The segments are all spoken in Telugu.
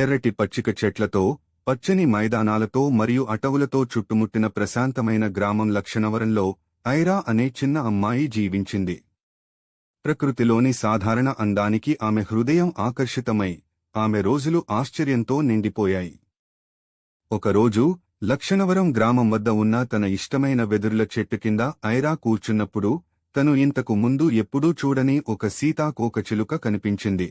ఎర్రటి పచ్చిక చెట్లతో, పచ్చని మైదానాలతో మరియు అటవులతో చుట్టుముట్టిన ప్రశాంతమైన గ్రామం లక్షణవరంలో ఐరా అనే చిన్న అమ్మాయి జీవించింది. ప్రకృతిలోని సాధారణ అందానికి ఆమె హృదయం ఆకర్షితమై, ఆమె రోజులు ఆశ్చర్యంతో నిండిపోయాయి. ఒకరోజు లక్షణవరం గ్రామం వద్ద ఉన్న తన ఇష్టమైన వెదురుల చెట్టు కింద ఐరా కూర్చున్నప్పుడు తను ఇంతకు ముందు ఎప్పుడూ చూడని ఒక సీతాకోకచిలుక కనిపించింది.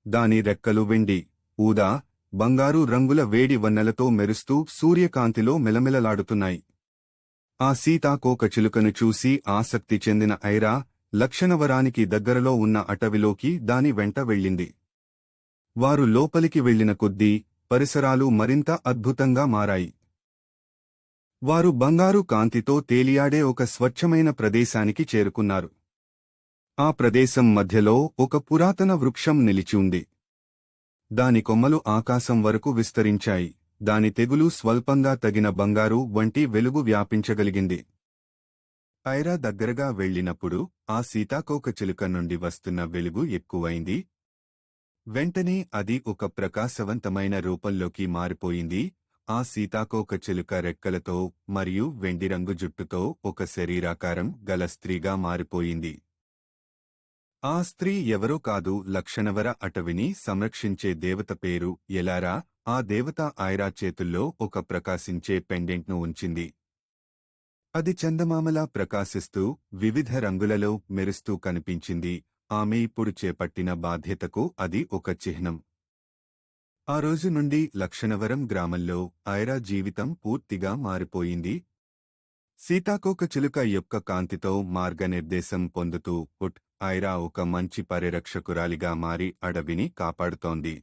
దాని రెక్కలు వెండి, ఊదా, బంగారు రంగుల వేడి వన్నెలతో మెరుస్తూ సూర్యకాంతిలో మెలమెలలాడుతున్నాయి. ఆ సీతాకోకచిలుకను చూసి ఆసక్తి చెందిన ఐరా లక్షణవరానికి దగ్గరలో ఉన్న అటవిలోకి దాని వెంట వెళ్ళింది. వారు లోపలికి వెళ్లిన కొద్దీ పరిసరాలు మరింత అద్భుతంగా మారాయి. వారు బంగారు కాంతితో తేలియాడే ఒక స్వచ్ఛమైన ప్రదేశానికి చేరుకున్నారు. ఆ ప్రదేశం మధ్యలో ఒక పురాతన వృక్షం నిలిచి ఉంది. దాని కొమ్మలు ఆకాశం వరకు విస్తరించాయి. దాని తెగులు స్వల్పంగా తగిన బంగారు వంటి వెలుగు వ్యాపించగలిగింది. ఐరా దగ్గరగా వెళ్ళినప్పుడు ఆ సీతాకోకచిలుక నుండి వస్తున్న వెలుగు ఎక్కువైంది. వెంటనే అది ఒక ప్రకాశవంతమైన రూపంలోకి మారిపోయింది. ఆ సీతాకోకచిలుక రెక్కలతో మరియు వెండిరంగు జుట్టుతో ఒక శరీరాకారం గల స్త్రీగా మారిపోయింది. ఆ స్త్రీ ఎవరో కాదు, లక్షణవర అటవిని సంరక్షించే దేవత పేరు ఎలారా. ఆ దేవత ఐరా చేతుల్లో ఒక ప్రకాశించే పెండెంట్ను ఉంచింది. అది చందమామలా ప్రకాశిస్తూ వివిధ రంగులలో మెరుస్తూ కనిపించింది. ఆమె ఇప్పుడు చేపట్టిన బాధ్యతకు అది ఒక చిహ్నం. ఆ రోజు నుండి లక్షణవరం గ్రామంలో ఐరా జీవితం పూర్తిగా మారిపోయింది. సీతాకోకచిలుక యొక్క కాంతితో మార్గనిర్దేశం పొందుతూ ఐరా ఒక మంచి పరిరక్షకురాలిగా మారి అడవిని కాపాడుతోంది.